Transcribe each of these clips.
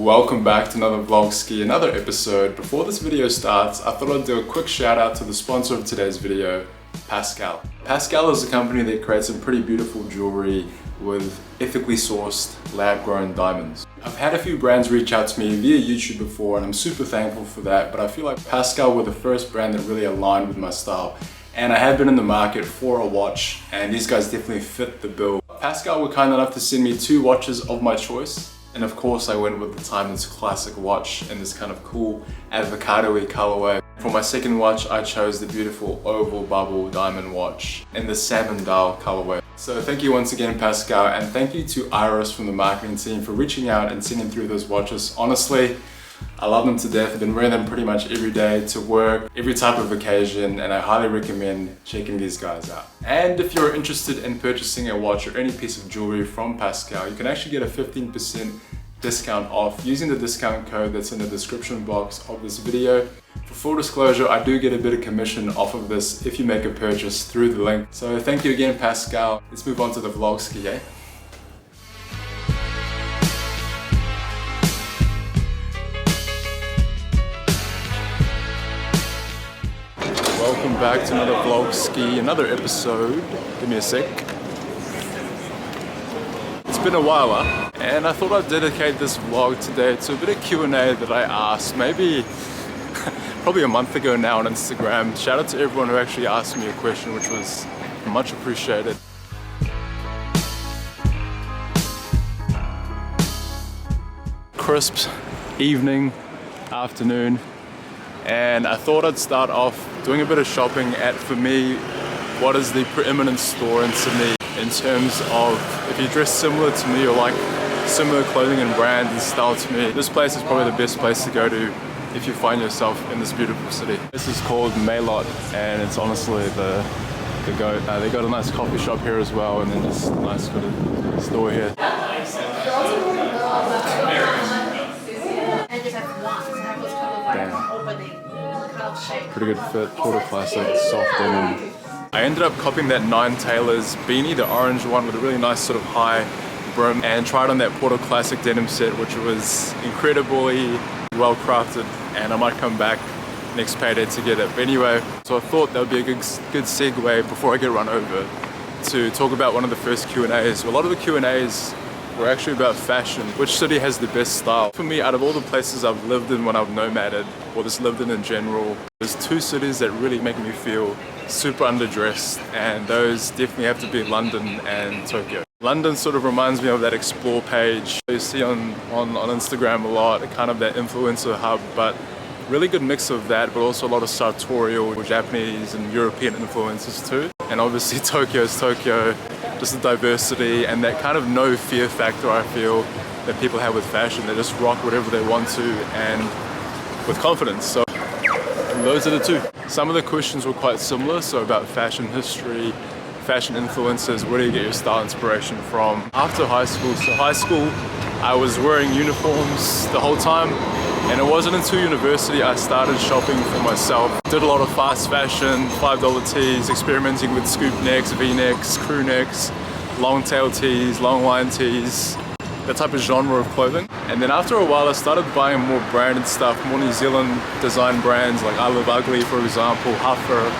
Welcome back to another vlogski, another episode. Before this video starts, I thought I'd do a quick shout out to the sponsor of today's video, Pascal. Pascal is a company that creates some pretty beautiful jewelry with ethically sourced, lab-grown diamonds. I've had a few brands reach out to me via YouTube before and I'm super thankful for that, but I feel like Pascal were the first brand that really aligned with my style. And I had been in the market for a watch and these guys definitely fit the bill. Pascal were kind enough to send me 2 watches of my choice. And of course I went with the timeless classic watch in this kind of cool avocado-y colorway. For my second watch I chose the beautiful oval bubble diamond watch in the salmon dial colorway. So thank you once again Pascal, and thank you to Iris from the marketing team for reaching out and sending through those watches. Honestly, I love them to death. I've been wearing them pretty much every day to work, every type of occasion, and I highly recommend checking these guys out. And if you're interested in purchasing a watch or any piece of jewelry from Pascal, you can actually get a 15% discount off using the discount code that's in the description box of this video. For full disclosure, I do get a bit of commission off of this if you make a purchase through the link. So thank you again Pascal. Let's move on to the vlogski, eh? Welcome back to another vlogski, another episode. Give me a sec. It's been a while, and I thought I'd dedicate this vlog today to a bit of Q&A that I asked maybe probably a month ago now on Instagram. Shout out to everyone who actually asked me a question, which was much appreciated. Crisp evening, afternoon. And I thought I'd start off doing a bit of shopping at, for me, what is the preeminent store in Sydney in terms of if you dress similar to me or like similar clothing and brand and style to me. This place is probably the best place to go to if you find yourself in this beautiful city. This is called Maillot and it's honestly the goat. They got a nice coffee shop here as well, and then just a nice sort of store here. Pretty good fit, Porter Classic, soft denim. I ended up copying that 9 Taylor's beanie, the orange one with a really nice sort of high brim, and tried on that Porter Classic denim set, which was incredibly well crafted, and I might come back next payday to get it. But anyway, so I thought that would be a good segue before I get run over to talk about one of the first Q&As. A lot of the Q&As were actually about fashion. Which city has the best style? For me, out of all the places I've lived in when I've nomaded, or just lived in general, there's 2 cities that really make me feel super underdressed, and those definitely have to be London and Tokyo. London sort of reminds me of that explore page you see on Instagram a lot, kind of that influencer hub, but really good mix of that, but also a lot of sartorial, Japanese and European influences too. And obviously Tokyo is Tokyo, just the diversity and that kind of no fear factor I feel that people have with fashion. They just rock whatever they want to and with confidence. So those are the 2. Some of the questions were quite similar, so about fashion history, fashion influences, where do you get your style inspiration from? After high school, so high school I was wearing uniforms the whole time, and it wasn't until university I started shopping for myself. Did a lot of fast fashion, $5 tees, experimenting with scoop necks, v-necks, crew necks, long tail tees, long line tees, that type of genre of clothing. And then after a while I started buying more branded stuff, more New Zealand design brands like I Love Ugly, for example, Huffer,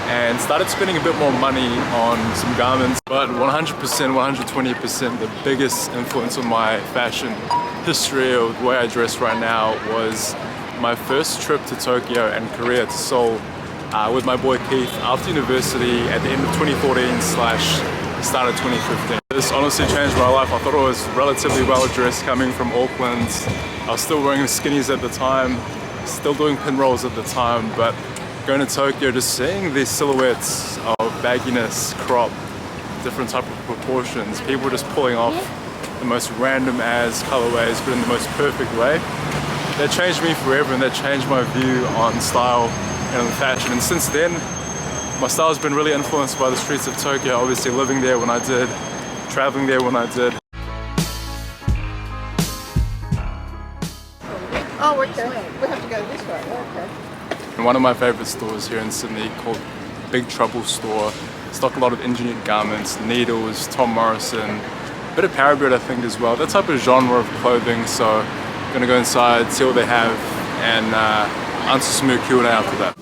and started spending a bit more money on some garments. But 100%, 120%, the biggest influence on my fashion history or the way I dress right now was my first trip to Tokyo and Korea to Seoul with my boy Keith after university at the end of 2014 / start of 2015. This honestly changed my life. I thought I was relatively well dressed coming from Auckland. I was still wearing skinnies at the time, still doing pin rolls at the time, but going to Tokyo, just seeing these silhouettes of bagginess, crop, different type of proportions, people just pulling off the most random as colorways, but in the most perfect way. That changed me forever, and that changed my view on style and on fashion. And since then, my style has been really influenced by the streets of Tokyo, obviously living there when I did, traveling there when I did. Oh, okay. We have to go this way, okay. And one of my favorite stores here in Sydney called Big Trouble Store. Stock a lot of engineered garments, needles, Tom Morrison, bit of Parabird I think as well, that type of genre of clothing. So Gonna go inside, see what they have, and answer some more Q&A after that.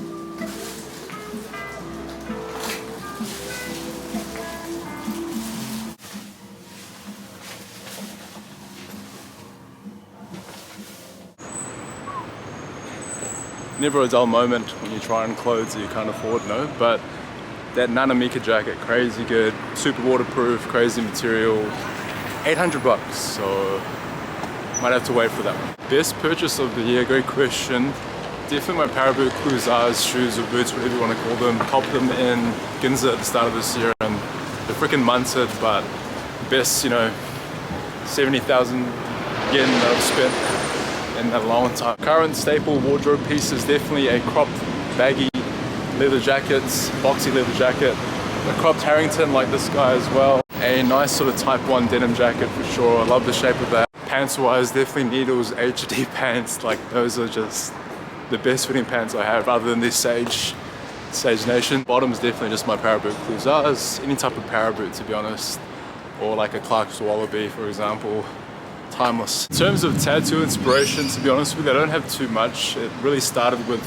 Never a dull moment when you try on clothes that you can't afford, no? But that Nanamika jacket, crazy good, super waterproof, crazy material, 800 bucks, so might have to wait for that one. Best purchase of the year, great question. Definitely my Paraboot Cruzars shoes or boots, whatever you want to call them. Copped them in Ginza at the start of this year and they're freaking munted, but best, you know, 70,000 yen that I've spent in a long time. Current staple wardrobe piece is definitely a cropped baggy leather jacket, boxy leather jacket, a cropped Harrington like this guy as well. A nice sort of type 1 denim jacket for sure. I love the shape of that. Pants wise, definitely Needles HD pants. Like those are just the best fitting pants I have other than this Sage Nation. Bottom's definitely just my Paraboot Cruzars. Any type of Paraboot to be honest. Or like a Clark's Wallaby for example. Timeless. In terms of tattoo inspiration, to be honest with you, I don't have too much. It really started with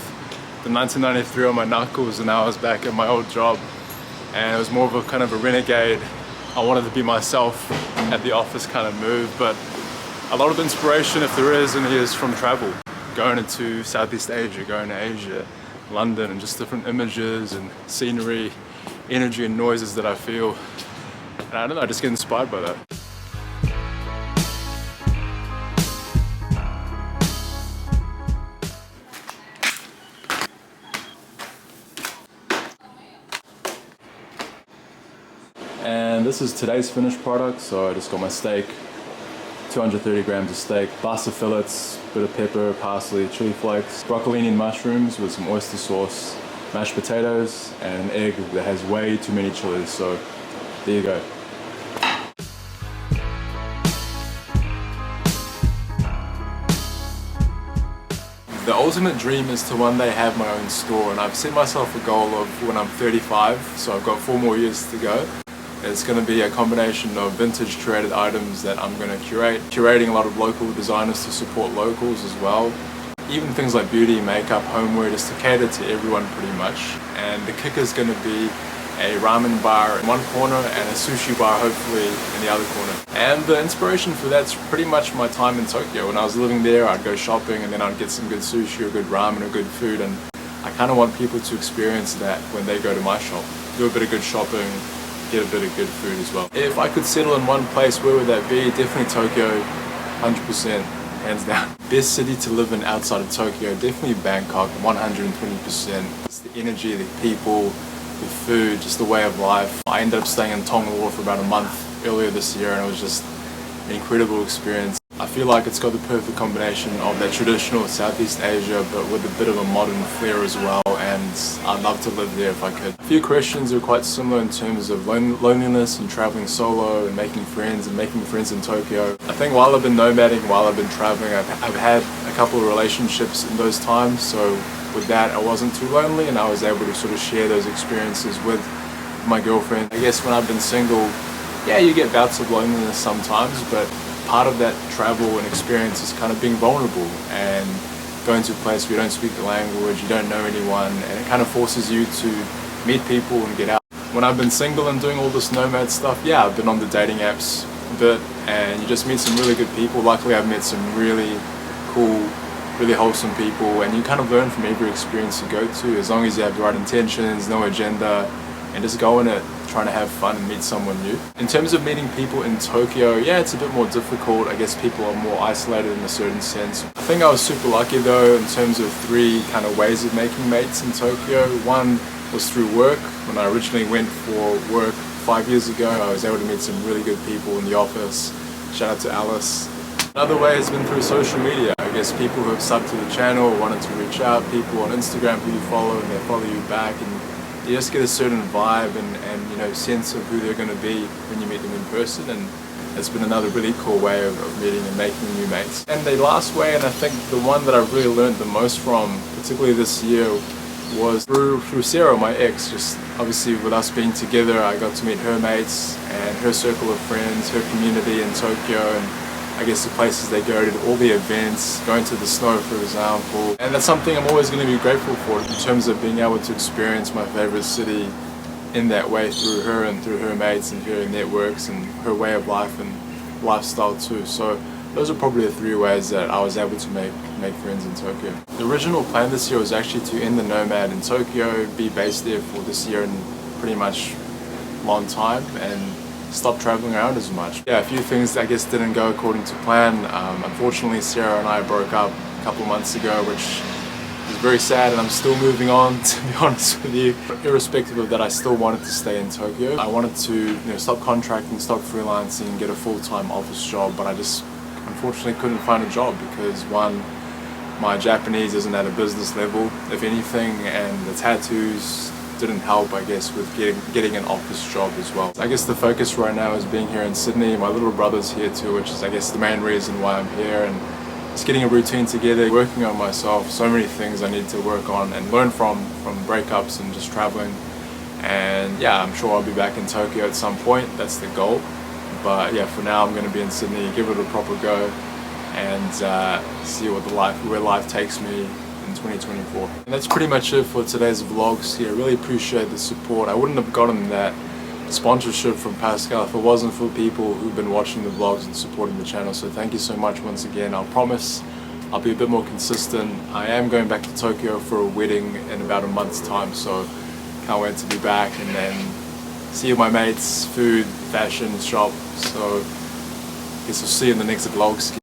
the 1993 on my knuckles and I was back at my old job and it was more of a kind of a renegade. I wanted to be myself at the office kind of move, but a lot of inspiration, if there is any, is from travel. Going into Southeast Asia, going to Asia, London, and just different images and scenery, energy and noises that I feel. And I don't know, I just get inspired by that. And this is today's finished product, so I just got my steak, 230 grams of steak, basa fillets, bit of pepper, parsley, chili flakes, broccolini and mushrooms with some oyster sauce, mashed potatoes, and an egg that has way too many chilies, so there you go. The ultimate dream is to one day have my own store, and I've set myself a goal of when I'm 35, so I've got 4 more years to go. It's going to be a combination of vintage curated items that I'm going to curate, curating a lot of local designers to support locals as well. Even things like beauty, makeup, homeware, just to cater to everyone pretty much. And the kicker is going to be a ramen bar in one corner and a sushi bar hopefully in the other corner. And the inspiration for that's pretty much my time in Tokyo. When I was living there, I'd go shopping and then I'd get some good sushi or good ramen or good food, and I kind of want people to experience that when they go to my shop. Do a bit of good shopping, get a bit of good food as well. If I could settle in one place, where would that be? Definitely Tokyo, 100%, hands down. Best city to live in outside of Tokyo, definitely Bangkok, 120%. It's the energy, the people, the food, just the way of life. I ended up staying in Tongawa for about a month earlier this year and it was just an incredible experience. I feel like it's got the perfect combination of that traditional Southeast Asia but with a bit of a modern flair as well, and I'd love to live there if I could. A few questions are quite similar in terms of loneliness and traveling solo and making friends in Tokyo. I think while I've been nomading, while I've been traveling, I've had a couple of relationships in those times, so with that I wasn't too lonely and I was able to sort of share those experiences with my girlfriend. I guess when I've been single, yeah, you get bouts of loneliness sometimes, but part of that travel and experience is kind of being vulnerable and going to a place where you don't speak the language, you don't know anyone, and it kind of forces you to meet people and get out. When I've been single and doing all this nomad stuff, yeah, I've been on the dating apps a bit and you just meet some really good people. Luckily I've met some really cool, really wholesome people, and you kind of learn from every experience you go to, as long as you have the right intentions, no agenda, and just go in it trying to have fun and meet someone new. In terms of meeting people in Tokyo, yeah, it's a bit more difficult. I guess people are more isolated in a certain sense. I think I was super lucky though in terms of 3 kind of ways of making mates in Tokyo. One was through work. When I originally went for work 5 years ago, I was able to meet some really good people in the office. Shout out to Alice. Another way has been through social media. I guess people who have subbed to the channel, wanted to reach out, people on Instagram who you follow and they follow you back, and you just get a certain vibe and you know, sense of who they're going to be when you meet them in person, and it's been another really cool way of meeting and making new mates. And the last way, and I think the one that I've really learned the most from, particularly this year, was through Sarah, my ex. Just obviously with us being together, I got to meet her mates and her circle of friends, her community in Tokyo, and I guess the places they go to, all the events, going to the snow for example. And that's something I'm always going to be grateful for in terms of being able to experience my favorite city in that way through her and through her mates and her networks and her way of life and lifestyle too. So those are probably the 3 ways that I was able to make friends in Tokyo. The original plan this year was actually to end the Nomad in Tokyo, be based there for this year and pretty much long time, and stop traveling around as much. Yeah, a few things I guess didn't go according to plan. Unfortunately, Sarah and I broke up a couple months ago, which is very sad, and I'm still moving on, to be honest with you. But irrespective of that, I still wanted to stay in Tokyo. I wanted to stop contracting, stop freelancing, get a full-time office job, but I just unfortunately couldn't find a job because one, my Japanese isn't at a business level, if anything, and the tattoos didn't help, I guess, with getting an office job as well. I guess the focus right now is being here in Sydney. My little brother's here too, which is I guess the main reason why I'm here, and just getting a routine together, working on myself. So many things I need to work on and learn from breakups and just traveling. And yeah, I'm sure I'll be back in Tokyo at some point. That's the goal. But yeah, for now I'm going to be in Sydney, give it a proper go, and see what where life takes me in 2024. And that's pretty much it for today's vlogs. Yeah, I really appreciate the support. I wouldn't have gotten that sponsorship from Pascal if it wasn't for people who've been watching the vlogs and supporting the channel. So thank you so much once again. I'll promise I'll be a bit more consistent. I am going back to Tokyo for a wedding in about a month's time, so can't wait to be back and then see my mates, food, fashion, shop. So I guess we'll see you in the next vlogski.